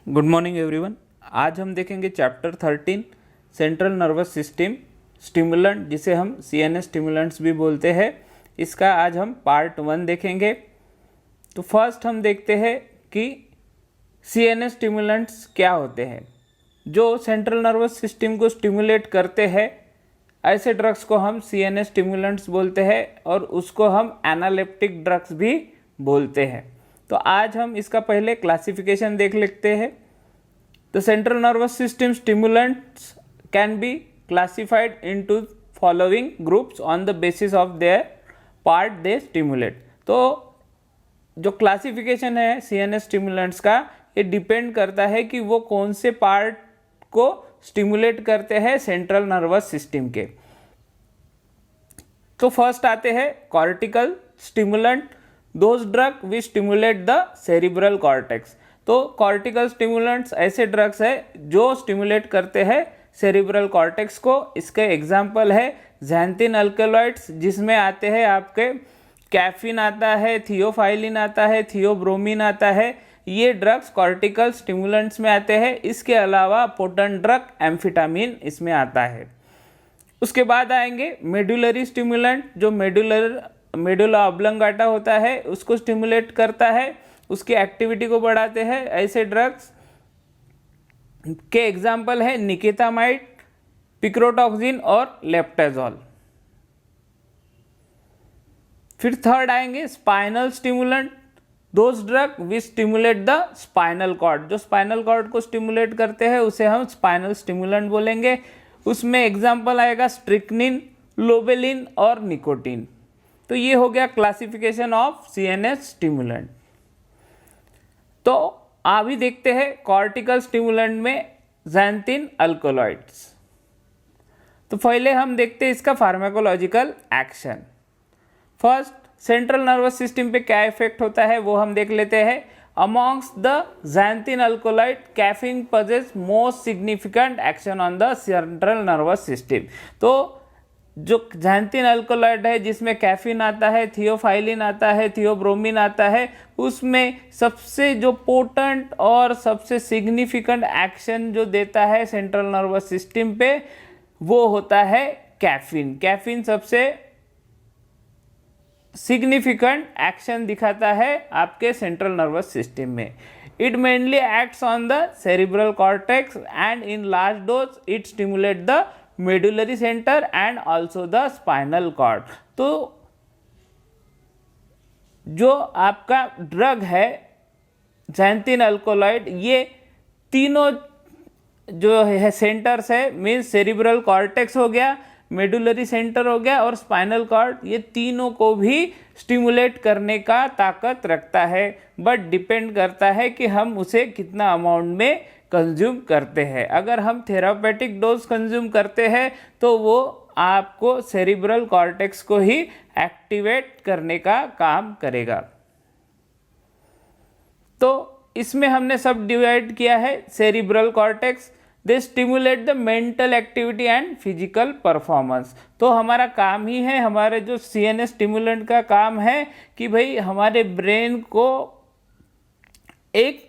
Good morning everyone. आज हम देखेंगे chapter 13 central nervous system stimulant, जिसे हम सीएनएस स्टिमुलेंट्स भी बोलते हैं। इसका आज हम पार्ट 1 देखेंगे। तो फर्स्ट हम देखते हैं कि सीएनएस स्टिमुलेंट्स क्या होते हैं। जो सेंट्रल नर्वस सिस्टम को स्टिमुलेट करते हैं, ऐसे ड्रग्स को हम सीएनएस स्टिमुलेंट्स बोलते हैं और उसको हम एनालिप्टिक ड्रग्स भी बोलते हैं। तो आज हम इसका पहले क्लासिफिकेशन देख लेते हैं। The central nervous system stimulants can be classified into following groups on the basis of their part they stimulate. तो जो क्लासिफिकेशन है सीएनएस स्टिमुलेंट्स का, ये डिपेंड करता है कि वो कौन से पार्ट को स्टिमुलेट करते हैं सेंट्रल नर्वस सिस्टम के। तो फर्स्ट आते हैं cortical stimulant, those drug which stimulate the cerebral cortex. तो कॉर्टिकल स्टिमुलेंट्स ऐसे ड्रग्स है जो स्टिमुलेट करते हैं सेरिब्रल कॉर्टेक्स को। इसके एग्जाम्पल है ज़ैंथिन अल्कलॉइड्स, जिसमें आते हैं आपके कैफीन आता है, थियोफाइलिन आता है, थियोब्रोमीन आता है। ये ड्रग्स कॉर्टिकल स्टिमुलेंट्स में आते हैं। इसके अलावा पोटेंट ड्रग एम्फिटामिन इसमें आता है। उसके बाद आएंगे मेडुलरी स्टिमुलेंट, जो मेडुला ऑब्लंगाटा होता है उसको स्टिमुलेट करता है, उसकी एक्टिविटी को बढ़ाते हैं। ऐसे ड्रग्स के एग्जाम्पल है निकेतामाइड, पिक्रोटॉक्सिन और लेप्टाजोल। फिर थर्ड आएंगे spinal stimulant, those drug which stimulate the spinal cord. जो स्पाइनल कॉर्ड को स्टिमुलेट करते हैं उसे हम स्पाइनल स्टिमुलेंट बोलेंगे। उसमें एग्जाम्पल आएगा स्ट्रिक्निन, लोबेलिन और निकोटीन। तो ये हो गया क्लासिफिकेशन ऑफ सीएनएस स्टिमुलेंट। तो अभी देखते हैं कॉर्टिकल स्टिमुलेंट में ज़ैंथिन अल्कलॉइड्स। तो पहले हम देखते हैं इसका pharmacological action. First, central nervous system पे क्या इफेक्ट होता है वो हम देख लेते हैं। Amongst the xanthine alkaloid, caffeine possess most significant action on the central nervous system. तो जो ज़ैंथिन अल्कलॉइड है जिसमें कैफीन आता है, थियोफाइलिन आता है, थियोब्रोमीन आता है, उसमें सबसे जो पोटेंट और सबसे सिग्निफिकेंट एक्शन जो देता है सेंट्रल नर्वस सिस्टम पे वो होता है कैफीन। कैफीन सबसे सिग्निफिकेंट एक्शन दिखाता है आपके सेंट्रल नर्वस सिस्टम में। It mainly acts on the cerebral cortex and in large dose it stimulate the medullary centre and also the spinal cord. तो जो आपका ड्रग है ज़ैंथिन अल्कलॉइड, ये तीनों जो है सेंटर्स है, मीन्स सेरिब्रल कॉर्टेक्स हो गया, मेडुलरी सेंटर हो गया और स्पाइनल कॉर्ड, ये तीनों को भी स्टिमुलेट करने का ताकत रखता है। बट डिपेंड करता है कि हम उसे कितना अमाउंट में कंज्यूम करते हैं। अगर हम थेरापेटिक डोज कंज्यूम करते हैं तो वो आपको सेरिब्रल कॉर्टेक्स को ही एक्टिवेट करने का काम करेगा। तो इसमें हमने सब डिवाइड किया है। Cerebral cortex, they stimulate the mental activity and physical performance. तो हमारा काम ही है, हमारे जो सीएनएस स्टिमुलेंट का काम है कि भाई हमारे ब्रेन को एक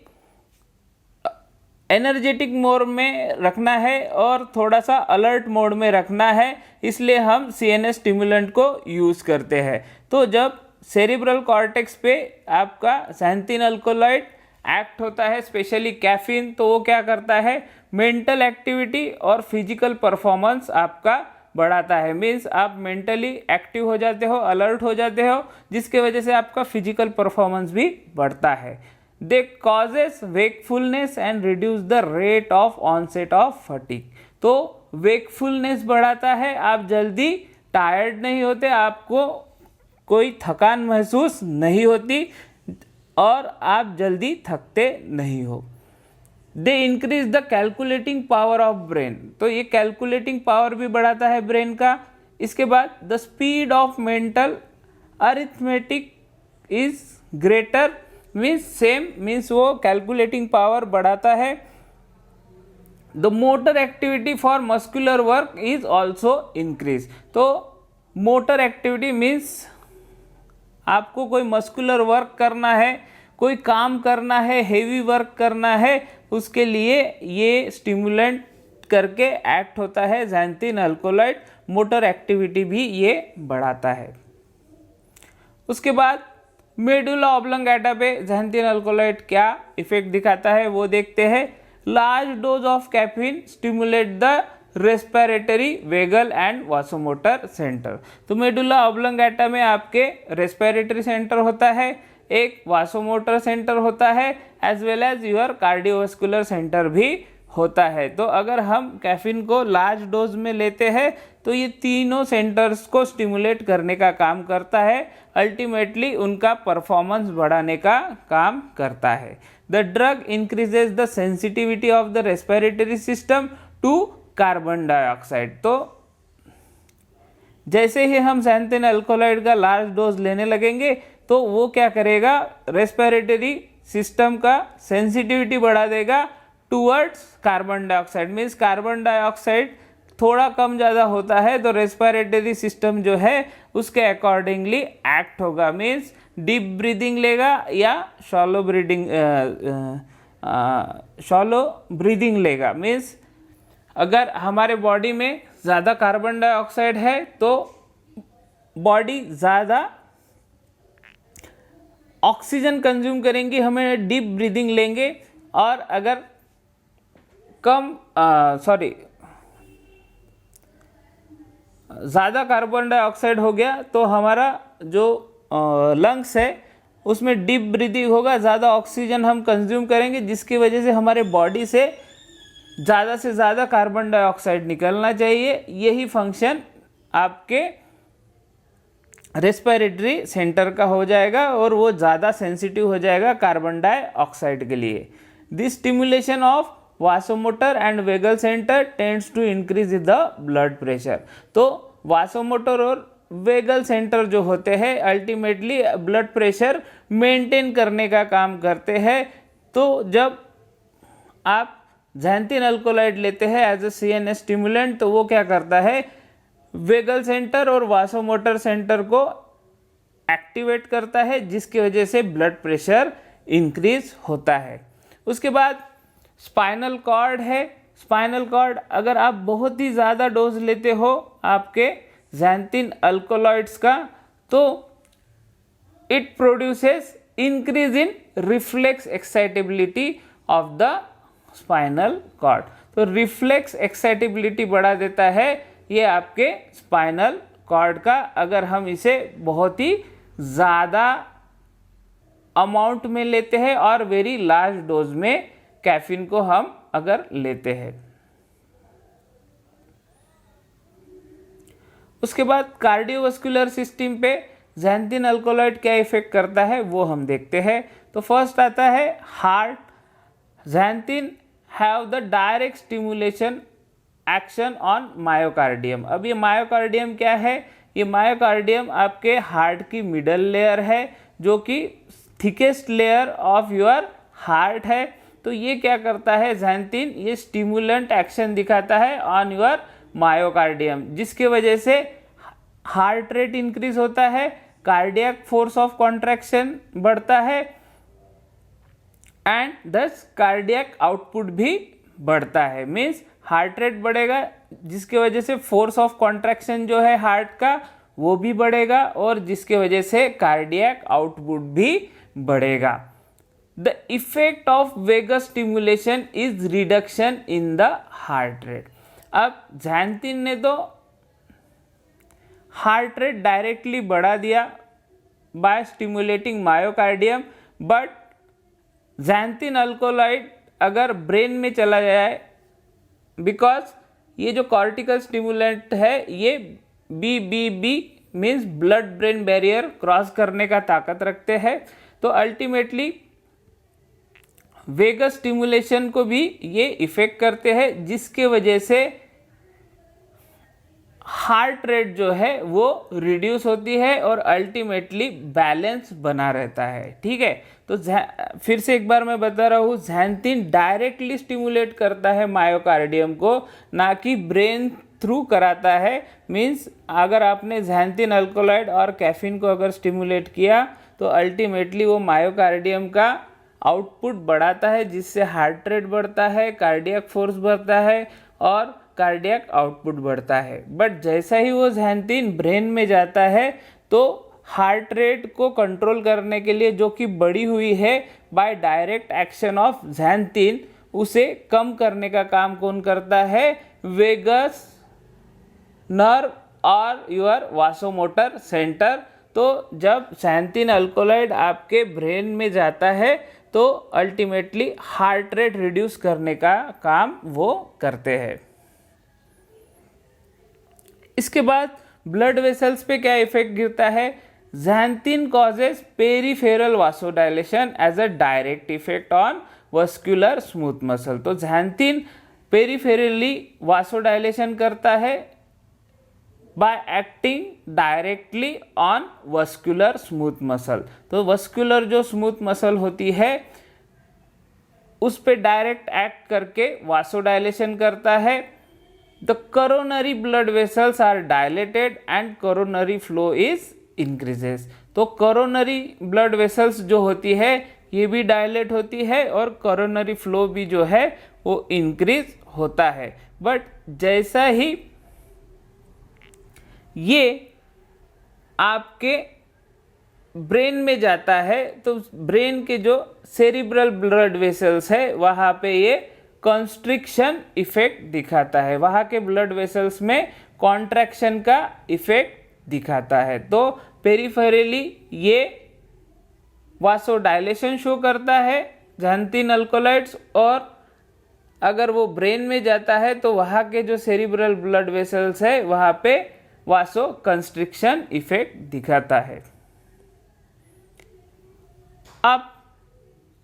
एनर्जेटिक मोड में रखना है और थोड़ा सा अलर्ट मोड में रखना है, इसलिए हम सीएनएस स्टिमुलेंट को यूज़ करते हैं। तो जब सेरिब्रल कॉर्टेक्स पे आपका ज़ैंथिन अल्कलॉइड एक्ट होता है, स्पेशली कैफीन, तो वो क्या करता है, मेंटल एक्टिविटी और फिजिकल परफॉर्मेंस आपका बढ़ाता है। मीन्स आप मेंटली एक्टिव हो जाते हो, अलर्ट हो जाते हो, जिसके वजह से आपका फिजिकल परफॉर्मेंस भी बढ़ता है। They causes wakefulness and reduce the rate of onset of fatigue. तो वेकफुलनेस बढ़ाता है, आप जल्दी टायर्ड नहीं होते, आपको कोई थकान महसूस नहीं होती और आप जल्दी थकते नहीं हो। They increase the calculating power of brain, तो ये कैलकुलेटिंग पावर भी बढ़ाता है ब्रेन का। इसके बाद the speed of mental arithmetic is greater, means same, means वो कैलकुलेटिंग पावर बढ़ाता है। The motor activity for muscular work is also increase. तो मोटर एक्टिविटी मीन्स आपको कोई मस्कुलर वर्क करना है, कोई काम करना है, हेवी वर्क करना है, उसके लिए ये स्टिमुलेंट करके एक्ट होता है ज़ैंथिन अल्कोलॉइड, मोटर एक्टिविटी भी ये बढ़ाता है। उसके बाद मेडुला ऑब्लंगेटा पे ज़ैंथिन अल्कोलॉइड क्या इफेक्ट दिखाता है वो देखते हैं। Large dose of caffeine stimulate the respiratory, vagal and vasomotor centre. तो मेडुला ऑब्लंगेटा में आपके रेस्पिरेटरी सेंटर होता है, एक वासोमोटर सेंटर होता है, as well as your cardiovascular centre भी होता है। तो अगर हम कैफीन को लार्ज डोज में लेते हैं तो ये तीनों सेंटर्स को स्टिमुलेट करने का काम करता है, अल्टीमेटली उनका परफॉर्मेंस बढ़ाने का काम करता है। The drug increases the sensitivity of the respiratory system to carbon dioxide. तो जैसे ही हम ज़ैंथिन अल्कोलॉइड का लार्ज डोज लेने लगेंगे तो वो क्या करेगा, रेस्पिरेटरी सिस्टम का सेंसिटिविटी बढ़ा देगा towards carbon dioxide. Means carbon dioxide थोड़ा कम ज़्यादा होता है तो रेस्पिरेटरी सिस्टम जो है उसके अकॉर्डिंगली एक्ट होगा। मीन्स डीप ब्रीदिंग लेगा या शॉलो ब्रीदिंग लेगा। मीन्स अगर हमारे बॉडी में ज़्यादा कार्बन डाइऑक्साइड है तो बॉडी ज़्यादा ऑक्सीजन कंज्यूम करेंगी, हमें डीप ब्रीदिंग लेंगे। और अगर ज़्यादा कार्बन डाइऑक्साइड हो गया तो हमारा जो लंग्स है उसमें डीप ब्रीदिंग होगा, ज़्यादा ऑक्सीजन हम कंज्यूम करेंगे जिसकी वजह से हमारे बॉडी से ज़्यादा कार्बन डाइऑक्साइड निकलना चाहिए। यही फंक्शन आपके रेस्पिरेटरी सेंटर का हो जाएगा और वो ज़्यादा सेंसिटिव हो जाएगा कार्बन डाइऑक्साइड के लिए। This stimulation of vasomotor and vagal centre tends to increase the blood pressure. तो वासोमोटर और वेगल सेंटर जो होते हैं अल्टीमेटली ब्लड प्रेशर मेंटेन करने का काम करते हैं। तो जब आप ज़ैंथिन अल्कोलॉइड लेते हैं एज ए CNS स्टिमुलेंट तो वो क्या करता है, वेगल सेंटर और वासोमोटर सेंटर को एक्टिवेट करता है जिसकी वजह से ब्लड प्रेशर इंक्रीज होता है। उसके बाद स्पाइनल कॉर्ड है। स्पाइनल कॉर्ड अगर आप बहुत ही ज़्यादा डोज लेते हो आपके ज़ैंथिन अल्कोलॉइड्स का तो it produces increase in reflex excitability of the spinal cord. तो रिफ्लेक्स एक्साइटेबिलिटी बढ़ा देता है ये आपके स्पाइनल कॉर्ड का, अगर हम इसे बहुत ही ज़्यादा अमाउंट में लेते हैं और वेरी लार्ज डोज में कैफीन को हम अगर लेते हैं। उसके बाद कार्डियोवास्कुलर सिस्टम पे ज़ैंथिन अल्कोलॉइड क्या इफेक्ट करता है वो हम देखते हैं। तो फर्स्ट आता है heart. Xanthine have the direct stimulation action on myocardium. अब ये मायोकार्डियम क्या है, ये मायोकार्डियम आपके हार्ट की मिडल लेयर है जो कि thickest layer of your heart है। तो ये क्या करता है, ज़ैंथिन ये स्टिमुलेंट एक्शन दिखाता है ऑन योर मायोकार्डियम जिसके वजह से हार्ट रेट इंक्रीज होता है, कार्डियक फोर्स ऑफ कॉन्ट्रैक्शन बढ़ता है एंड दस कार्डियक आउटपुट भी बढ़ता है। मीन्स हार्ट रेट बढ़ेगा जिसके वजह से फोर्स ऑफ कॉन्ट्रैक्शन जो है हार्ट का वो भी बढ़ेगा और जिसके वजह से कार्डियक आउटपुट भी बढ़ेगा। The effect of vagus stimulation is reduction in the heart rate. अब ज़ैंथिन ने तो हार्ट रेट डायरेक्टली बढ़ा दिया by stimulating myocardium, but xanthine alkaloid अगर ब्रेन में चला जाए, बिकॉज ये जो कॉर्टिकल स्टिमुलेंट है ये BBB means blood brain barrier cross करने का ताकत रखते हैं, तो अल्टीमेटली वेगस स्टिमुलेशन को भी ये इफेक्ट करते हैं जिसके वजह से हार्ट रेट जो है वो रिड्यूस होती है और अल्टीमेटली बैलेंस बना रहता है। ठीक है, तो फिर से एक बार मैं बता रहा हूँ, ज़ैंथिन डायरेक्टली स्टिमुलेट करता है मायोकार्डियम को, ना कि ब्रेन थ्रू कराता है। मीन्स अगर आपने ज़ैंथिन अल्कोलॉइड और कैफीन को अगर स्टिमुलेट किया तो अल्टीमेटली वो मायोकार्डियम का आउटपुट बढ़ाता है, जिससे हार्ट रेट बढ़ता है, कार्डियक फोर्स बढ़ता है और कार्डियक आउटपुट बढ़ता है। बट जैसा ही वो ज़ैंथीन ब्रेन में जाता है तो हार्ट रेट को कंट्रोल करने के लिए, जो कि बढ़ी हुई है by direct action of xanthine, उसे कम करने का काम कौन करता है? वेगस नर्व और योर वासोमोटर सेंटर। तो जब ज़ैंथीन अल्कोलाइड आपके ब्रेन में जाता है तो अल्टीमेटली हार्ट रेट रिड्यूस करने का काम वो करते हैं। इसके बाद ब्लड वेसल्स पे क्या इफेक्ट गिरता है? Xanthine causes peripheral vasodilation as a direct effect on vascular smooth muscle. तो ज़ैंथीन पेरिफेरली वासोडाइलेशन करता है by acting directly on vascular smooth muscle. तो वस्कुलर जो स्मूथ मसल होती है उस पे डायरेक्ट एक्ट करके वासोडाइलेशन करता है। The coronary blood vessels are dilated and coronary flow is increases। तो coronary blood vessels जो होती है ये भी डायलेट होती है और coronary flow भी जो है वो इंक्रीज होता है। बट जैसा ही ये आपके ब्रेन में जाता है तो ब्रेन के जो सेरिब्रल ब्लड वेसल्स है वहाँ पे ये कंस्ट्रिक्शन इफेक्ट दिखाता है, वहाँ के ब्लड वेसल्स में कॉन्ट्रैक्शन का इफेक्ट दिखाता है। तो पेरिफेरली ये वासोडाइलेशन शो करता है ज़ैंथीन अल्कोलाइड्स, और अगर वो ब्रेन में जाता है तो वहाँ के जो सेरिब्रल ब्लड वेसल्स है वहाँ पे वासो कंस्ट्रिक्शन इफेक्ट दिखाता है। अब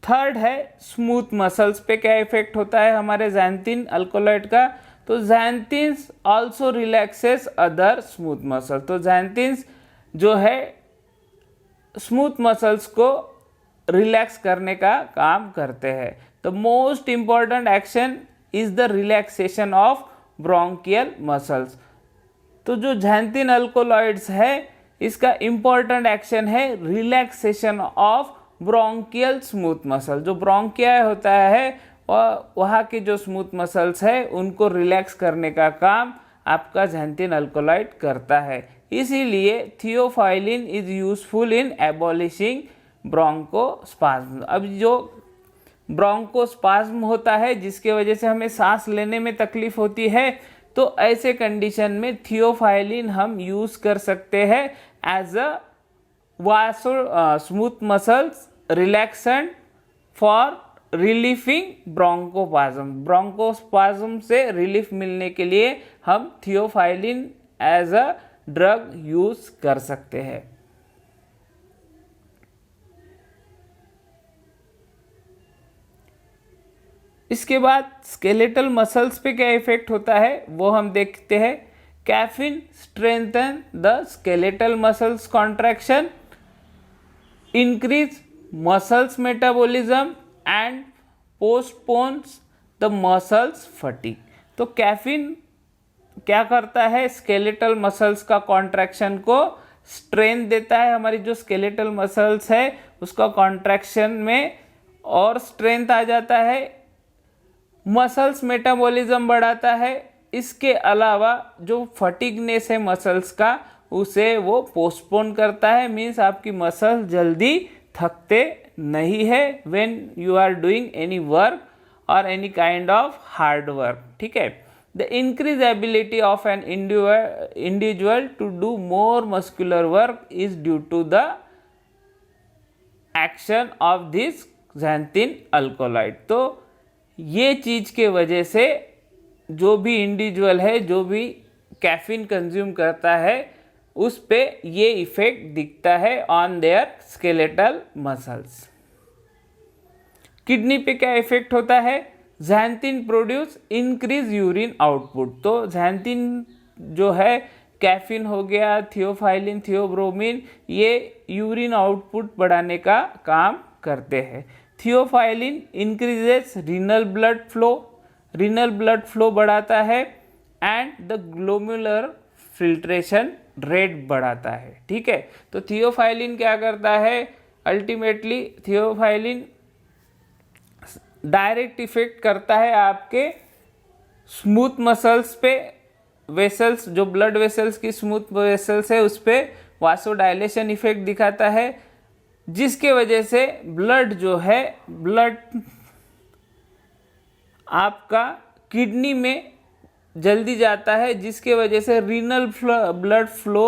थर्ड है स्मूथ मसल्स पे क्या इफेक्ट होता है हमारे ज़ैंथीन अल्कोलाइड का? तो xanthines also relaxes other smooth muscle. तो ज़ैंथीन्स जो है स्मूथ मसल्स को रिलैक्स करने का काम करते हैं। The most important action is the relaxation of bronchial muscles. तो जो ज़ैंथीन अल्कोलाइड्स है इसका इंपॉर्टेंट एक्शन है relaxation of bronchial smooth muscle. जो ब्रोंकिया होता है वहाँ के जो स्मूथ मसल्स है उनको रिलैक्स करने का काम आपका ज़ैंथीन अल्कोलाइड करता है। इसीलिए theophylline is useful in abolishing bronchospasm. अब जो ब्रोंकोस्पाज्म होता है जिसके वजह से हमें सांस लेने में तकलीफ होती है, तो ऐसे कंडीशन में थियोफाइलिन हम यूज कर सकते हैं as a vaso smooth muscles relaxant for relieving bronchospasm. Bronchospasm से रिलीफ मिलने के लिए हम theophylline as a drug use कर सकते हैं। इसके बाद स्केलेटल मसल्स पे क्या इफेक्ट होता है वो हम देखते हैं। Caffeine strengthen the skeletal muscles contraction, increase muscles metabolism and postpones the muscles fatigue. तो कैफीन क्या करता है? स्केलेटल मसल्स का कॉन्ट्रैक्शन को स्ट्रेंथ देता है। हमारी जो स्केलेटल मसल्स है उसका कॉन्ट्रैक्शन में और स्ट्रेंथ आ जाता है, मसल्स मेटाबॉलिज्म बढ़ाता है। इसके अलावा जो फटीगनेस है मसल्स का उसे वो पोस्टपोन करता है, मीन्स आपकी मसल जल्दी थकते नहीं है when you are doing any work और any kind of hard work. ठीक है। The increase ability of an individual to do more muscular work is due to the action of this xanthine alkaloid. तो ये चीज के वजह से जो भी इंडिविजुअल है जो भी कैफीन कंज्यूम करता है उस पे ये इफेक्ट दिखता है on their skeletal muscles. Kidney पे क्या इफेक्ट होता है? Xanthine produce increase urine output. तो ज़ैंथीन जो है कैफीन हो गया, थियोफाइलिन, थियोब्रोमिन, ये यूरिन आउटपुट बढ़ाने का काम करते हैं। Theophylline increases renal blood flow, renal blood flow बढ़ाता है and the glomerular filtration rate बढ़ाता है। ठीक है। तो थियोफाइलिन क्या करता है? अल्टीमेटली थियोफाइलिन डायरेक्ट इफेक्ट करता है आपके स्मूथ मसल्स पे, वेसल्स जो ब्लड वेसल्स की स्मूथ वेसल्स है उस पे वासोडाइलेशन इफेक्ट दिखाता है, जिसके वजह से ब्लड जो है ब्लड आपका किडनी में जल्दी जाता है, जिसके वजह से रीनल ब्लड फ्लो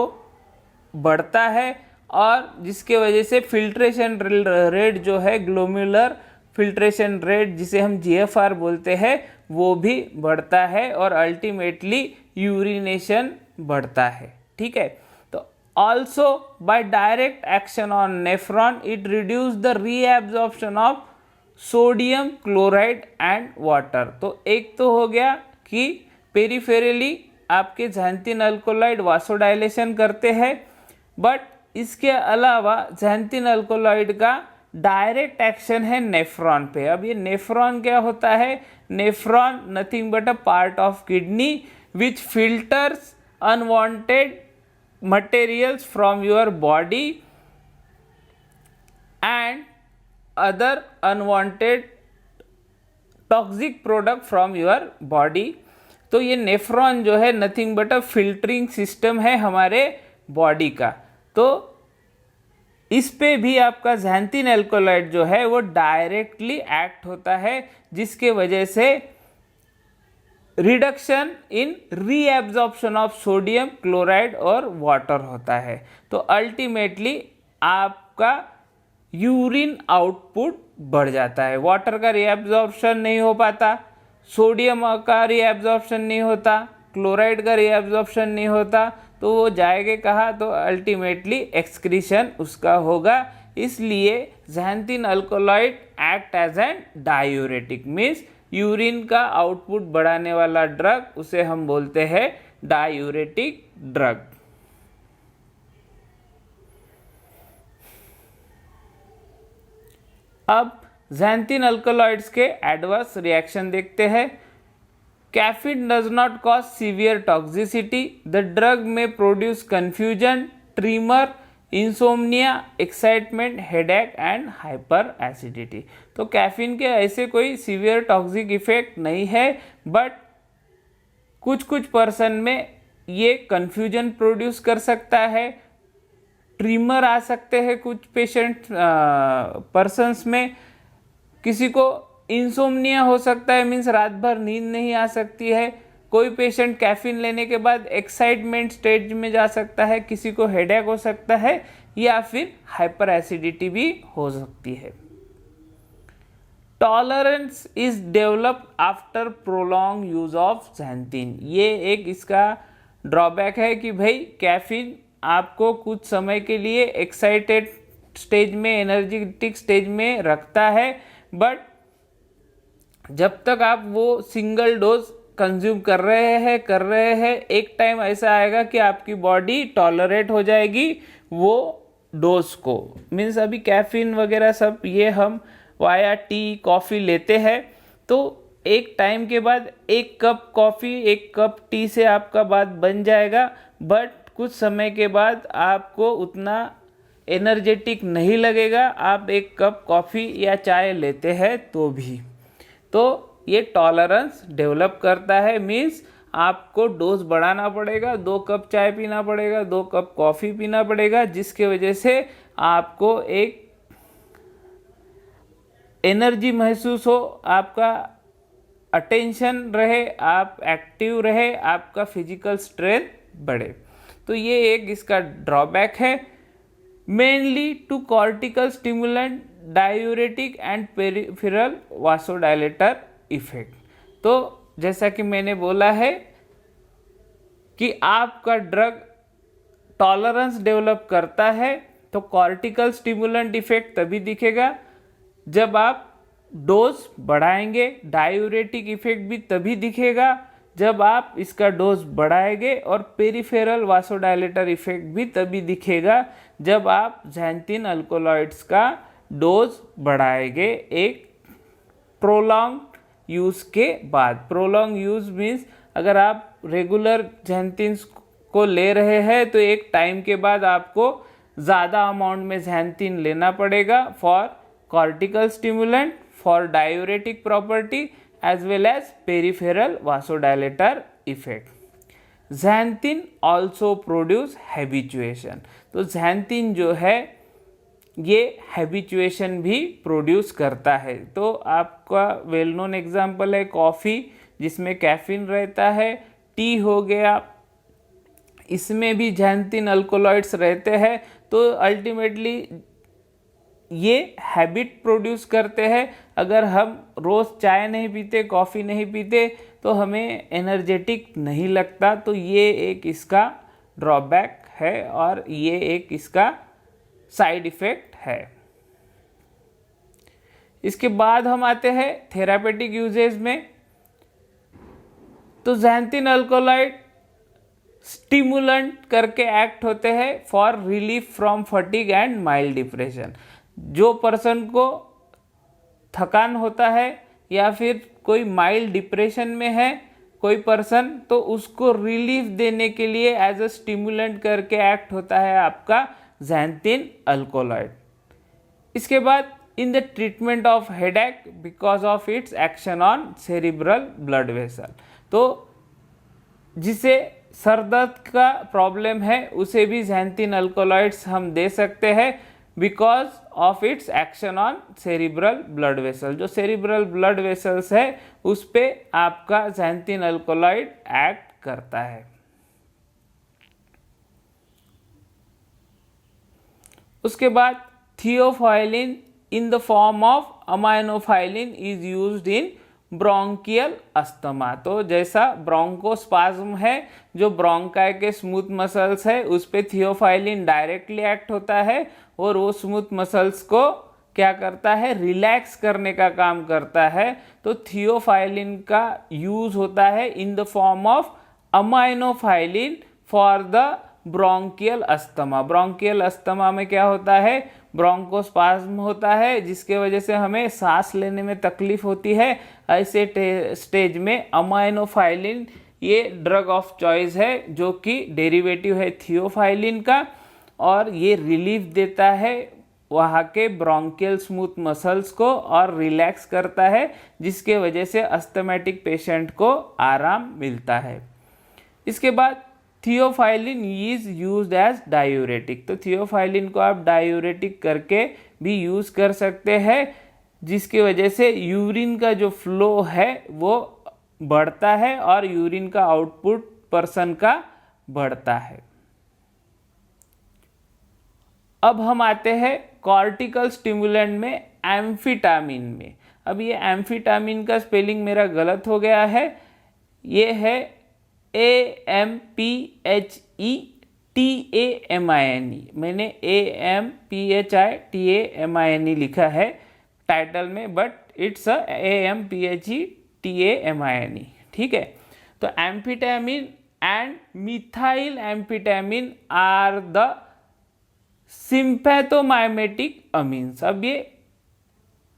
बढ़ता है और जिसके वजह से फिल्ट्रेशन रेट जो है ग्लोमेरुलर फिल्ट्रेशन रेट जिसे हम जीएफआर बोलते हैं वो भी बढ़ता है और अल्टीमेटली यूरिनेशन बढ़ता है। ठीक है, तो also by direct action on nephron it reduce the reabsorption of sodium chloride and water. तो एक तो हो गया कि पेरिफेरली आपके ज़ैंथीन अल्कोलाइड वासोडाइलेशन करते हैं, बट इसके अलावा ज़ैंथीन अल्कोलाइड का डायरेक्ट एक्शन है नेफ्रॉन पे। अब ये नेफ्रॉन क्या होता है? Nephron nothing but a part of kidney which filters unwanted materials from your body and other unwanted toxic product from your body. तो ये नेफ्रॉन जो है nothing but a filtering system है हमारे बॉडी का। तो इस पे भी आपका ज़ैंथीन अल्कोलाइड जो है वो डायरेक्टली एक्ट होता है, जिसके वजह से reduction in reabsorption of sodium chloride और वाटर होता है। तो अल्टीमेटली आपका यूरिन आउटपुट बढ़ जाता है, वाटर का रीएब्जॉर्प्शन नहीं हो पाता, सोडियम का रीएब्जॉर्प्शन नहीं होता, क्लोराइड का रीएब्जॉर्प्शन नहीं होता, तो वो जाएगा कहाँ? तो अल्टीमेटली एक्सक्रीशन उसका होगा। इसलिए xanthine alkaloid act as an diuretic, means urine का आउटपुट बढ़ाने वाला ड्रग, उसे हम बोलते हैं डायूरेटिक ड्रग। अब ज़ैंथीन अल्कोलॉइड्स के एडवर्स रिएक्शन देखते हैं। Caffeine does not cause severe toxicity, the drug may produce confusion, tremor, insomnia, excitement, headache and hyperacidity. तो कैफीन के ऐसे कोई सीवियर टॉक्सिक इफेक्ट नहीं है, बट कुछ कुछ पर्सन में ये कन्फ्यूजन प्रोड्यूस कर सकता है, ट्रीमर आ सकते हैं कुछ पेशेंट पर्सन्स में, किसी को इंसोम्निया हो सकता है, मीन्स रात भर नींद नहीं आ सकती है, कोई पेशेंट कैफीन लेने के बाद एक्साइटमेंट स्टेज में जा सकता है, किसी को हेडेक हो सकता है या फिर हाइपर एसिडिटी भी हो सकती है। Tolerance is developed after prolong use of xanthine. ये एक इसका ड्रॉबैक है कि भाई कैफीन आपको कुछ समय के लिए एक्साइटेड स्टेज में, एनर्जेटिक स्टेज में रखता है, बट जब तक आप वो सिंगल डोज कंज्यूम कर रहे हैं एक टाइम ऐसा आएगा कि आपकी बॉडी टॉलरेट हो जाएगी वो डोज को। मीन्स अभी कैफीन वगैरह सब ये हम वाया टी कॉफ़ी लेते हैं, तो एक टाइम के बाद एक कप कॉफ़ी एक कप टी से आपका बात बन जाएगा, बट कुछ समय के बाद आपको उतना एनर्जेटिक नहीं लगेगा आप एक कप कॉफ़ी या चाय लेते हैं तो भी। तो ये टॉलरेंस डेवलप करता है, मीन्स आपको डोज बढ़ाना पड़ेगा, 2 कप चाय पीना पड़ेगा, 2 कप कॉफ़ी पीना पड़ेगा, जिसके वजह से आपको एक एनर्जी महसूस हो, आपका अटेंशन रहे, आप एक्टिव रहे, आपका फिजिकल स्ट्रेंथ बढ़े। तो ये एक इसका ड्रॉबैक है। Mainly to cortical stimulant, diuretic and peripheral vasodilator effect. तो जैसा कि मैंने बोला है कि आपका ड्रग टॉलरेंस डेवलप करता है, तो कॉर्टिकल स्टिमुलेंट इफेक्ट तभी दिखेगा जब आप डोज बढ़ाएंगे, डायूरेटिक इफेक्ट भी तभी दिखेगा जब आप इसका डोज बढ़ाएंगे, और पेरिफेरल वासोडाइलेटर इफेक्ट भी तभी दिखेगा जब आप ज़ैंथीन अल्कोलॉइड्स का डोज बढ़ाएंगे एक प्रोलॉन्ग यूज़ के बाद। प्रोलॉन्ग यूज़ मीन्स अगर आप रेगुलर ज़ैंथीन को ले रहे हैं तो एक टाइम के बाद आपको ज़्यादा अमाउंट में ज़ैंथीन लेना पड़ेगा for cortical stimulant, for diuretic property as well as peripheral vasodilator effect. Xanthine also produce habituation. तो ज़ैंथिन जो है ये हैबिचुएशन भी प्रोड्यूस करता है। तो आपका वेल नोन एग्जाम्पल है कॉफ़ी, जिसमें कैफीन रहता है। टी हो गया, इसमें भी ज़ैंथिन अल्कोलॉइड्स रहते हैं। तो अल्टीमेटली ये हैबिट प्रोड्यूस करते हैं। अगर हम रोज़ चाय नहीं पीते, कॉफ़ी नहीं पीते, तो हमें एनर्जेटिक नहीं लगता। तो ये एक इसका ड्रॉबैक है और ये एक इसका साइड इफ़ेक्ट है। इसके बाद हम आते हैं थेरापेटिक यूजेज में। तो ज़ैंथिन अल्कोलॉइड स्टिमुलेंट करके एक्ट होते हैं for relief from fatigue and mild depression. जो पर्सन को थकान होता है या फिर कोई माइल्ड डिप्रेशन में है कोई पर्सन, तो उसको रिलीफ देने के लिए एज अ स्टिमुलेंट करके एक्ट होता है आपका ज़ैंथिन अल्कोलॉइड। इसके बाद in the treatment of headache because of its action on cerebral blood vessel. तो जिसे सर दर्द का प्रॉब्लम है उसे भी ज़ैंथिन अल्कोलॉइड्स हम दे सकते हैं because of its action on cerebral blood vessel. जो सेरिब्रल ब्लड वेसल्स है उस पे आपका ज़ैंथिन अल्कोलॉइड एक्ट करता है। उसके बाद theophylline in the form of aminophylline is used in bronchial asthma. तो जैसा ब्रोंकोस्पाज्म है, जो ब्रोंकाई के स्मूथ मसल्स है उस पे थियोफाइलिन डायरेक्टली एक्ट होता है और वो स्मूथ मसल्स को क्या करता है, रिलैक्स करने का काम करता है। तो थियोफाइलिन का यूज होता है in the form of aminophylline for the bronchial asthma. Bronchial asthma में क्या होता है, ब्रोंकोस्पाज्म होता है जिसके वजह से हमें सांस लेने में तकलीफ होती है। ऐसे स्टेज में अमाइनोफाइलिन ये ड्रग ऑफ चॉइस है जो कि डेरिवेटिव है थियोफाइलिन का, और ये रिलीफ देता है वहाँ के ब्रोंकियल स्मूथ मसल्स को और रिलैक्स करता है, जिसके वजह से अस्थमैटिक पेशेंट को आराम मिलता है। इसके बाद theophylline is used as diuretic. तो थियोफाइलिन को आप डायूरेटिक करके भी यूज कर सकते हैं, जिसकी वजह से यूरिन का जो फ्लो है वो बढ़ता है और यूरिन का आउटपुट पर्सन का बढ़ता है। अब हम आते हैं कॉर्टिकल स्टिमुलेंट में एम्फीटामिन में। अब ये एम्फीटामिन का स्पेलिंग मेरा गलत हो गया है, ये है AMPHETAMINE। मैंने AMPHITAMINE लिखा है टाइटल में, बट इट्स AMPHETAMINE। ठीक है। तो amphetamine and methyl amphetamine are the sympathomimetic amines. अब ये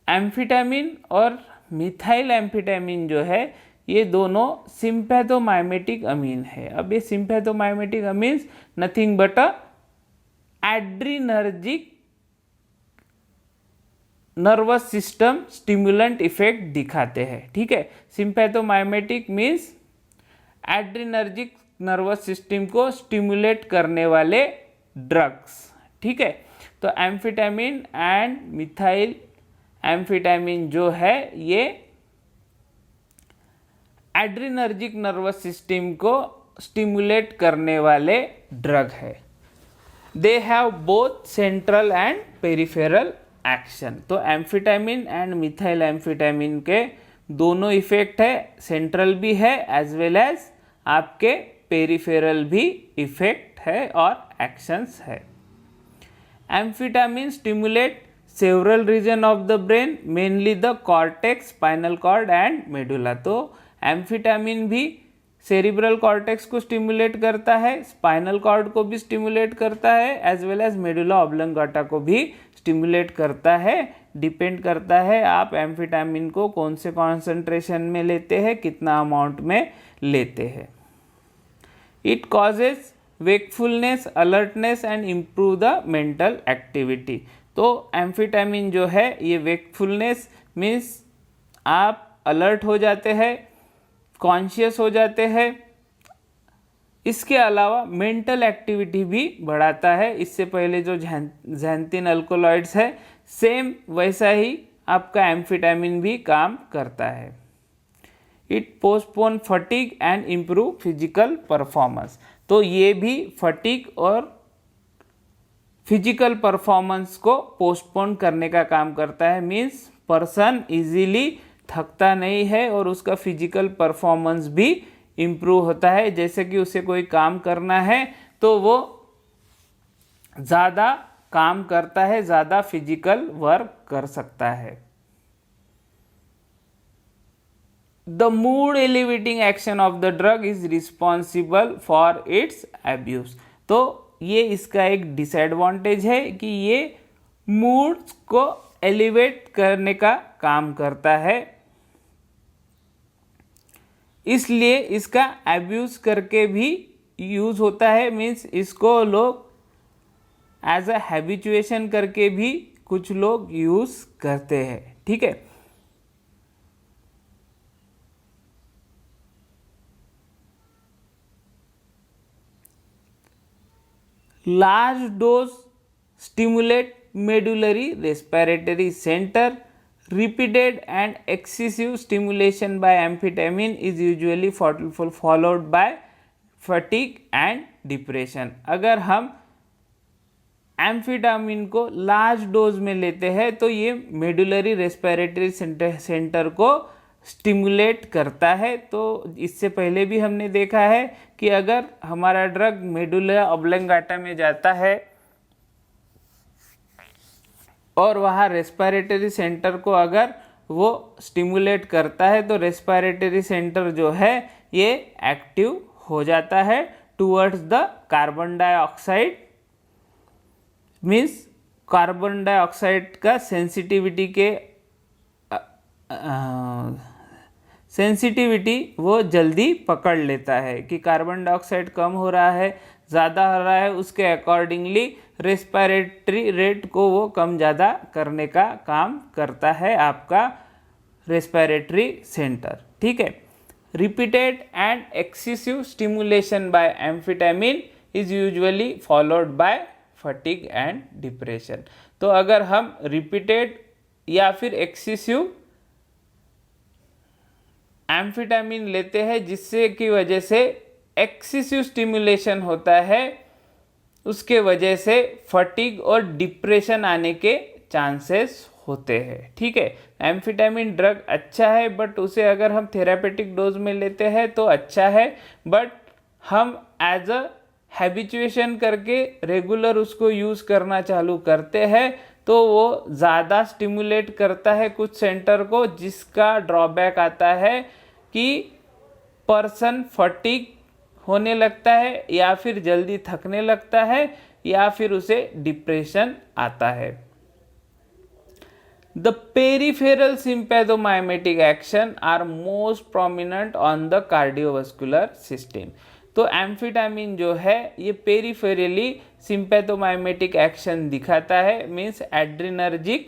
एम्फीटामिन और मिथाइल एम्फीटामिन जो है ये दोनों सिंपैथोमाइमेटिक अमीन है। अब ये sympathomimetic amines nothing but adrenergic nervous system stimulant effect दिखाते हैं। ठीक है। Sympathomimetic means adrenergic nervous system को स्टिमुलेट करने वाले ड्रग्स। ठीक है। तो एम्फीटामिन एंड मिथाइल एम्फीटामिन जो है ये एड्रीनर्जिक नर्वस सिस्टम को स्टिमुलेट करने वाले ड्रग है। They have both central and peripheral action. तो एम्फीटामिन एंड मिथाइल एम्फीटामिन के दोनों इफेक्ट है, सेंट्रल भी है एज वेल एज आपके पेरिफेरल भी इफेक्ट है और एक्शंस है। Amphetamine stimulate several region of the brain, mainly the cortex, spinal cord and medulla. तो एम्फीटामिन भी सेरिब्रल कॉर्टेक्स को स्टिमुलेट करता है, स्पाइनल कॉर्ड को भी स्टिमुलेट करता है, as well as medulla oblongata को भी स्टिमुलेट करता है। डिपेंड करता है आप एम्फीटामिन को कौन से कॉन्सेंट्रेशन में लेते हैं, कितना अमाउंट में लेते हैं। It causes wakefulness, alertness and improve the mental activity. तो एम्फीटामिन जो है ये वेकफुलनेस, मीन्स आप अलर्ट हो जाते हैं, कॉन्शियस हो जाते हैं। इसके अलावा मेंटल एक्टिविटी भी बढ़ाता है। इससे पहले जो ज़ैंथिन अल्कोलॉइड्स है सेम वैसा ही आपका एम्फीटामिन भी काम करता है। It postpone fatigue and improve physical performance. तो ये भी फटीग और फिजिकल परफॉर्मेंस को पोस्टपोन करने का काम करता है। मीन्स पर्सन इजीली थकता नहीं है और उसका फिजिकल परफॉर्मेंस भी इम्प्रूव होता है। जैसे कि उसे कोई काम करना है तो वो ज़्यादा काम करता है, ज़्यादा फिजिकल वर्क कर सकता है। The mood elevating action of the drug is responsible for its abuse। तो ये इसका एक डिसएडवांटेज है कि ये मूड को एलिवेट करने का काम करता है, इसलिए इसका एब्यूज करके भी यूज होता है। मीन्स इसको लोग एज अ हैबिचुएशन करके भी कुछ लोग यूज करते हैं। ठीक है, large dose stimulate medullary respiratory center. Repeated and excessive stimulation by amphetamine is usually followed by fatigue and depression। अगर हम एम्फीटामिन को लार्ज डोज में लेते हैं तो ये मेडुलरी रेस्पिरेटरी सेंटर को स्टिमुलेट करता है। तो इससे पहले भी हमने देखा है कि अगर हमारा ड्रग मेडुला ऑब्लंगाटा में जाता है और वहाँ रेस्पिरेटरी सेंटर को अगर वो स्टिमुलेट करता है तो रेस्पिरेटरी सेंटर जो है ये एक्टिव हो जाता है towards the carbon dioxide. Means carbon dioxide का सेंसिटिविटी वो जल्दी पकड़ लेता है कि कार्बन डाइऑक्साइड कम हो रहा है, ज़्यादा हो रहा है, उसके अकॉर्डिंगली रेस्पिरेटरी रेट को वो कम ज़्यादा करने का काम करता है आपका रेस्पिरेटरी सेंटर। ठीक है, repeated and excessive stimulation by amphetamine is usually followed by fatigue and depression. तो अगर हम रिपीटेड या फिर एक्सेसिव एम्फीटामिन लेते हैं जिससे की वजह से एक्सेसिव स्टिमुलेशन होता है, उसके वजह से फटीग और डिप्रेशन आने के चांसेस होते हैं। ठीक है, एम्फीटामिन ड्रग अच्छा है बट उसे अगर हम थेरापेटिक डोज में लेते हैं तो अच्छा है, बट हम एज अ हैबिचुएशन करके रेगुलर उसको यूज़ करना चालू करते हैं तो वो ज़्यादा स्टिमुलेट करता है कुछ सेंटर को, जिसका ड्रॉबैक आता है कि पर्सन फटीग होने लगता है या फिर जल्दी थकने लगता है या फिर उसे डिप्रेशन आता है। The peripheral sympathomimetic action are most prominent on the cardiovascular system। तो एम्फीटामिन जो है ये पेरिफेरली सिंपैथोमाइमेटिक एक्शन दिखाता है, मीन्स एड्रिनर्जिक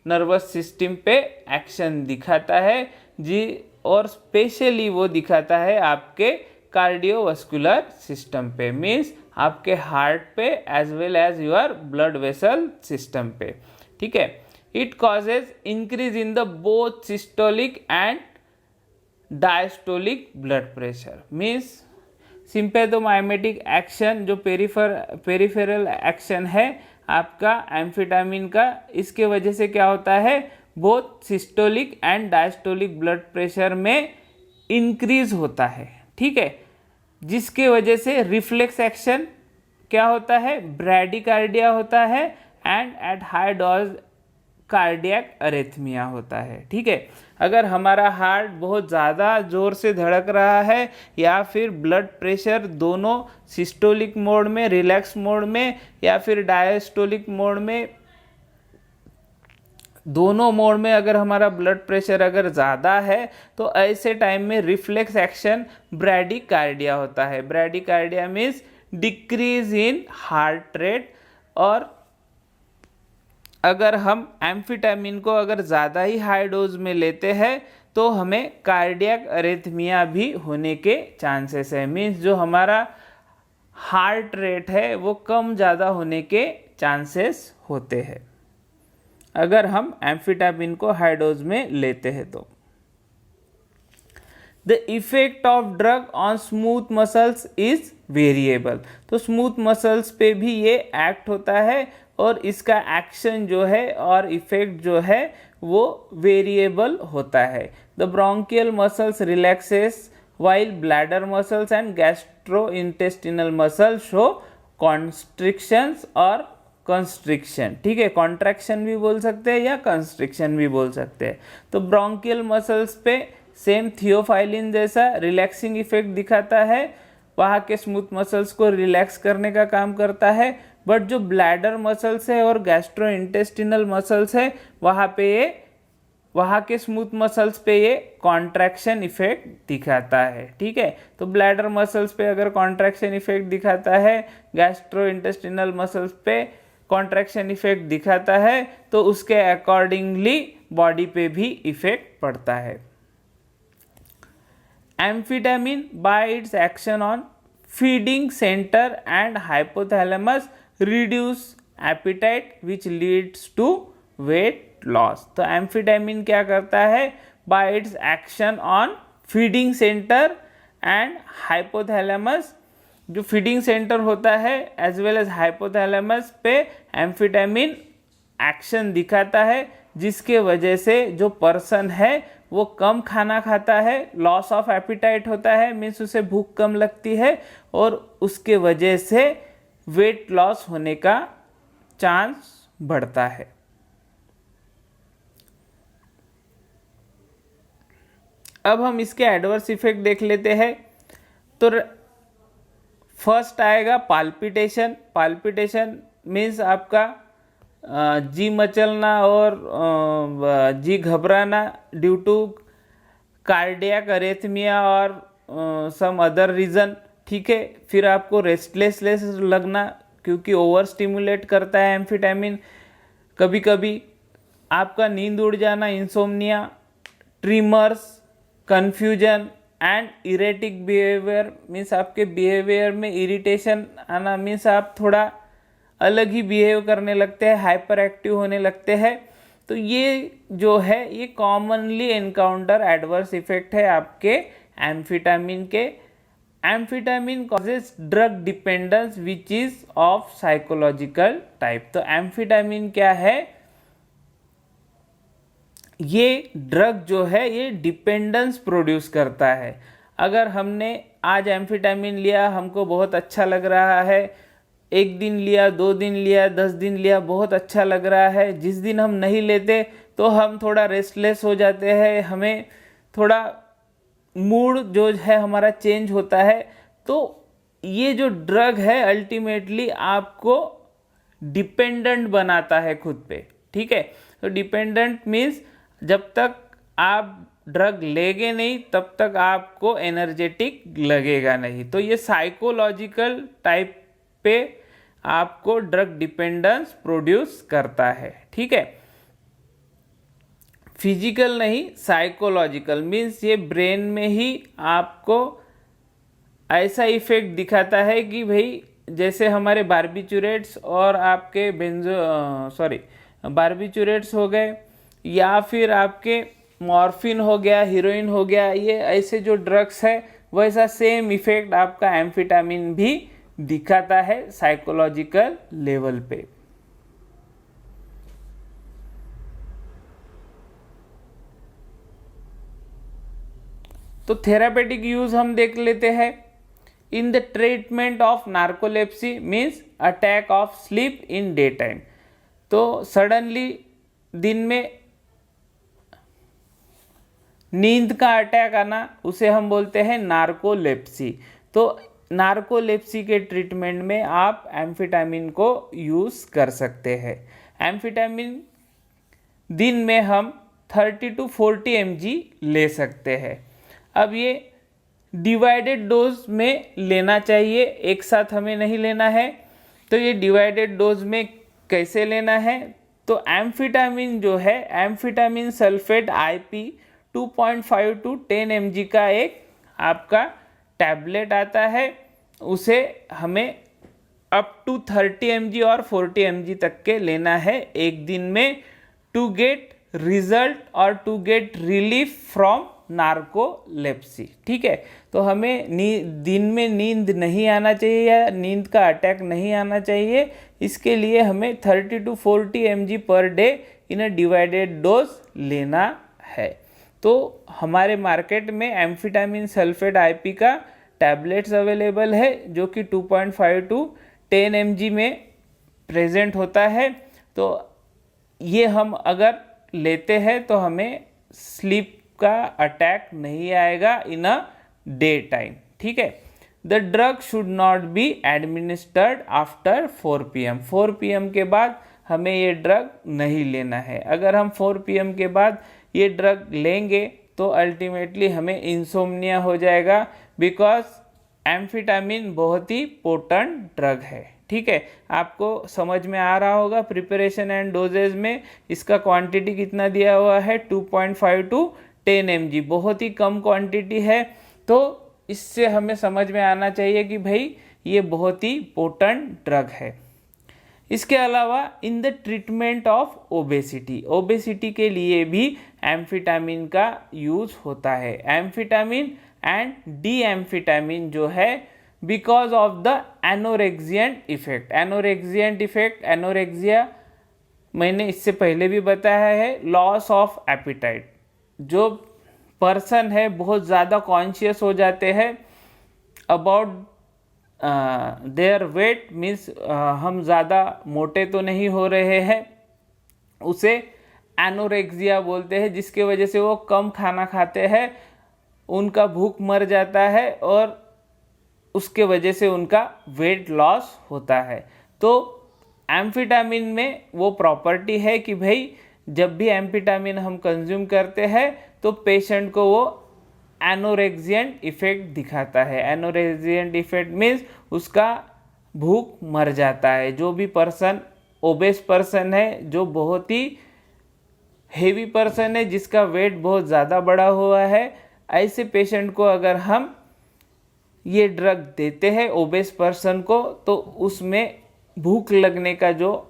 नर्वस सिस्टम पे एक्शन दिखाता है जी, और स्पेशली वो दिखाता है आपके कार्डियोवास्कुलर सिस्टम पे, मीन्स आपके हार्ट पे as well as your blood vessel system पे। ठीक है, it causes increase in the both systolic and diastolic blood pressure. Means sympathomimetic action जो पेरिफेरल एक्शन है आपका एम्फीटामिन का, इसके वजह से क्या होता है, both systolic and diastolic blood pressure में इंक्रीज होता है। ठीक है, जिसके वजह से रिफ्लेक्स एक्शन क्या होता है, ब्रैडिकार्डिया होता है and at high dose cardiac arrhythmia होता है। ठीक है, अगर हमारा हार्ट बहुत ज़्यादा ज़ोर से धड़क रहा है या फिर ब्लड प्रेशर दोनों सिस्टोलिक मोड में, रिलैक्स मोड में या फिर डायस्टोलिक मोड में, दोनों मोड में अगर हमारा ब्लड प्रेशर अगर ज़्यादा है तो ऐसे टाइम में रिफ्लेक्स एक्शन ब्रैडिकार्डिया होता है। Bradycardia means decrease in heart rate और अगर हम एम्फीटामिन को अगर ज़्यादा ही हाई डोज में लेते हैं तो हमें कार्डियक अरेथमिया भी होने के चांसेस है। मीन्स जो हमारा हार्ट रेट है वो कम ज़्यादा होने के चांसेस होते हैं अगर हम एम्फीटामिन को हाई डोज में लेते हैं तो। The effect of drug on smooth muscles is variable. तो स्मूथ मसल्स पे भी ये एक्ट होता है और इसका एक्शन जो है और इफेक्ट जो है वो वेरिएबल होता है। The bronchial muscles relaxes while bladder muscles and gastrointestinal muscles show constrictions और कंस्ट्रिक्शन। ठीक है, कॉन्ट्रैक्शन भी बोल सकते हैं या कंस्ट्रिक्शन भी बोल सकते हैं। तो ब्रोंकियल मसल्स पे सेम थियोफाइलिन जैसा रिलैक्सिंग इफेक्ट दिखाता है, वहाँ के स्मूथ मसल्स को रिलैक्स करने का काम करता है। बट जो ब्लैडर मसल्स है और गैस्ट्रोइंटेस्टिनल मसल्स है वहाँ के स्मूथ मसल्स पे ये कॉन्ट्रैक्शन इफेक्ट दिखाता है। ठीक है, तो ब्लैडर मसल्स पे अगर कॉन्ट्रैक्शन इफेक्ट दिखाता है, गैस्ट्रोइंटेस्टिनल मसल्स पे कॉन्ट्रैक्शन इफेक्ट दिखाता है, तो उसके अकॉर्डिंगली बॉडी पे भी इफेक्ट पड़ता है। Amphetamine by its action on feeding center and hypothalamus reduce appetite which leads to weight loss. तो एम्फीटामिन क्या करता है, by its action on feeding center and hypothalamus, जो फीडिंग सेंटर होता है एज वेल एज हाइपोथैलेमस पे एम्फीटामिन action दिखाता है, जिसके वजह से जो पर्सन है वो कम खाना खाता है, लॉस ऑफ एपिटाइट होता है, मीन्स उसे भूख कम लगती है और उसके वजह से वेट लॉस होने का चांस बढ़ता है। अब हम इसके एडवर्स इफेक्ट देख लेते हैं। तो फर्स्ट आएगा पाल्पिटेशन। पाल्पिटेशन मीन्स आपका जी मचलना और जी घबराना ड्यू टू कार्डियक अरेथमिया और सम अदर रीज़न। ठीक है, फिर आपको रेस्टलेसनेस लगना क्योंकि ओवर स्टिमुलेट करता है एम्फीटामिन। कभी कभी आपका नींद उड़ जाना, insomnia, trimmers, confusion and erratic behaviour, means आपके बिहेवियर में इरिटेशन आना, मीन्स आप थोड़ा अलग ही बिहेव करने लगते हैं, हाइपर एक्टिव होने लगते हैं। तो ये जो है ये कॉमनली एनकाउंटर एडवर्स इफेक्ट है आपके एम्फीटामिन के। Amphetamine causes drug dependence which is of psychological type. तो एम्फीटामिन क्या है, ये ड्रग जो है ये डिपेंडेंस प्रोड्यूस करता है। अगर हमने आज एम्फीटामिन लिया, हमको बहुत अच्छा लग रहा है, एक दिन लिया, 2 दिन लिया, 10 दिन लिया, बहुत अच्छा लग रहा है। जिस दिन हम नहीं लेते तो हम थोड़ा रेस्टलेस हो जाते हैं, हमें थोड़ा मूड जो है हमारा चेंज होता है। तो ये जो ड्रग है अल्टीमेटली आपको डिपेंडेंट बनाता है खुद पे। ठीक है, तो डिपेंडेंट मीन्स जब तक आप ड्रग लेंगे नहीं तब तक आपको एनर्जेटिक लगेगा नहीं। तो ये साइकोलॉजिकल टाइप पे आपको ड्रग डिपेंडेंस प्रोड्यूस करता है। ठीक है, फिजिकल नहीं, साइकोलॉजिकल मीन्स ये ब्रेन में ही आपको ऐसा इफेक्ट दिखाता है कि भाई जैसे हमारे बार्बिचुरेट्स और आपके बार्बिचुरेट्स हो गए या फिर आपके मॉर्फिन हो गया, हीरोइन हो गया, ये ऐसे जो ड्रग्स है वैसा सेम इफेक्ट आपका एम्फीटामिन भी दिखाता है साइकोलॉजिकल लेवल पे। तो थेरापेटिक यूज हम देख लेते हैं। In the treatment of narcolepsy means attack of sleep in day time. तो सडनली दिन में नींद का अटैक आना उसे हम बोलते हैं नार्कोलेप्सी। तो नार्कोलेप्सी के ट्रीटमेंट में आप एम्फीटामिन को यूज़ कर सकते हैं। एम्फीटामिन दिन में हम 30 to 40 mg ले सकते हैं। अब ये डिवाइडेड डोज में लेना चाहिए, एक साथ हमें नहीं लेना है। तो ये डिवाइडेड डोज में कैसे लेना है, तो एम्फीटामिन जो है, एम्फीटामिन सल्फेट IP 2.5 to 10 mg का एक आपका टैबलेट आता है। उसे हमें अप टू 30 mg और 40 mg तक के लेना है एक दिन में, टू गेट रिजल्ट और to get relief from narcolepsy. ठीक है, तो हमें दिन में नींद नहीं आना चाहिए या नींद का अटैक नहीं आना चाहिए, इसके लिए हमें 30 to 40 mg per day in a divided dose लेना है। तो हमारे मार्केट में एम्फीटामिन सल्फेट IP का टैबलेट्स अवेलेबल है जो कि 2.5 to 10 mg में प्रेजेंट होता है। तो ये हम अगर लेते हैं तो हमें स्लीप का अटैक नहीं आएगा इन अ डे टाइम। ठीक है, the drug should not be administered after 4 PM। 4 PM के बाद हमें ये ड्रग नहीं लेना है। अगर हम 4 PM के बाद ये ड्रग लेंगे तो अल्टीमेटली हमें इंसोम्निया हो जाएगा, बिकॉज एम्फीटामिन बहुत ही पोटेंट ड्रग है। ठीक है, आपको समझ में आ रहा होगा प्रिपरेशन एंड डोजेज में इसका क्वांटिटी कितना दिया हुआ है, 2.5 to 10 mg, बहुत ही कम क्वांटिटी है। तो इससे हमें समझ में आना चाहिए कि भाई ये बहुत ही पोटेंट ड्रग है। इसके अलावा in the treatment of obesity, obesity के लिए भी एम्फीटामिन का यूज होता है। एम्फीटामिन एंड डी एम्फीटामिन जो है because of the anorexiant effect. Anorexiant effect, anorexia मैंने इससे पहले भी बताया है, लॉस ऑफ एपिटाइट। जो पर्सन है बहुत ज़्यादा कॉन्शियस हो जाते हैं अबाउट देयर वेट, मीन्स हम ज़्यादा मोटे तो नहीं हो रहे हैं, उसे एनोरेक्सिया बोलते हैं, जिसके वजह से वो कम खाना खाते हैं, उनका भूख मर जाता है और उसके वजह से उनका वेट लॉस होता है। तो एम्फीटामिन में वो प्रॉपर्टी है कि भाई जब भी एम्फीटामिन हम कंज्यूम करते हैं तो पेशेंट को वो एनोरेक्सियंट इफेक्ट दिखाता है। एनोरेक्सियंट इफेक्ट मीन्स उसका भूख मर जाता है। जो भी पर्सन ओबेस पर्सन है, जो बहुत ही हेवी पर्सन है, जिसका वेट बहुत ज़्यादा बढ़ा हुआ है, ऐसे पेशेंट को अगर हम ये ड्रग देते हैं ओबेस पर्सन को, तो उसमें भूख लगने का जो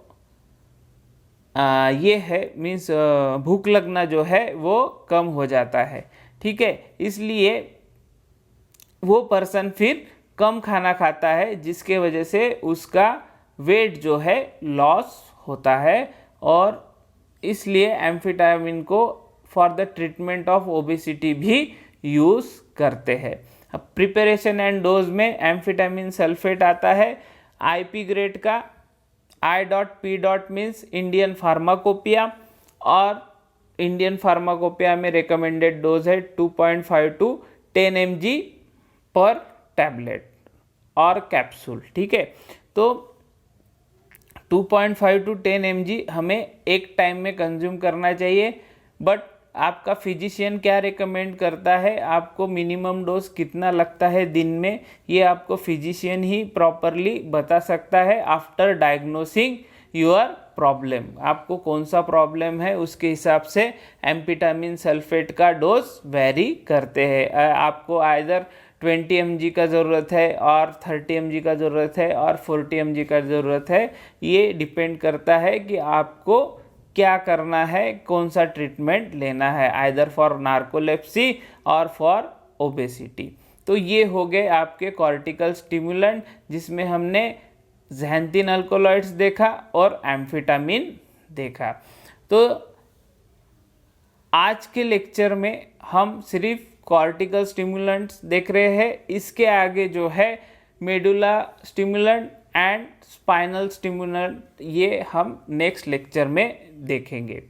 ये है मीन्स भूख लगना जो है वो कम हो जाता है। ठीक है, इसलिए वो पर्सन फिर कम खाना खाता है, जिसके वजह से उसका वेट जो है लॉस होता है। और इसलिए एम्फीटामिन को for the treatment of obesity भी यूज़ करते हैं। प्रिपरेशन एंड डोज में एम्फीटामिन सल्फेट आता है IP ग्रेड का, I.P. मीन्स इंडियन फार्माकोपिया, और इंडियन फार्माकोपिया में रिकमेंडेड डोज है 2.5 to 10 mg पर टैबलेट और कैप्सूल। ठीक है, तो 2.5 to 10 mg हमें एक टाइम में कंज्यूम करना चाहिए, बट आपका फिजिशियन क्या रिकमेंड करता है, आपको मिनिमम डोज कितना लगता है दिन में, ये आपको फिजिशियन ही प्रॉपरली बता सकता है आफ्टर डायग्नोसिंग योर प्रॉब्लम। आपको कौन सा प्रॉब्लम है उसके हिसाब से एम्फीटामिन सल्फेट का डोज वेरी करते हैं। आपको आइदर 20 mg का ज़रूरत है और 30 mg का ज़रूरत है और 40 mg का ज़रूरत है, ये डिपेंड करता है कि आपको क्या करना है, कौन सा ट्रीटमेंट लेना है, आइदर फॉर नार्कोलेप्सी और फॉर ओबेसिटी। तो ये हो गए आपके कॉर्टिकल स्टिमुलेंट, जिसमें हमने ज़ैंथिन अल्कोलॉइड्स देखा और एम्फीटामिन देखा। तो आज के लेक्चर में हम सिर्फ कॉर्टिकल स्टिमुलेंट्स देख रहे हैं। इसके आगे जो है medulla stimulant and spinal stimulant, ये हम नेक्स्ट लेक्चर में देखेंगे।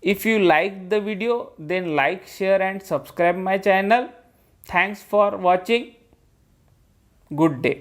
If you like the video then like, share and subscribe my channel. Thanks for watching. Good day.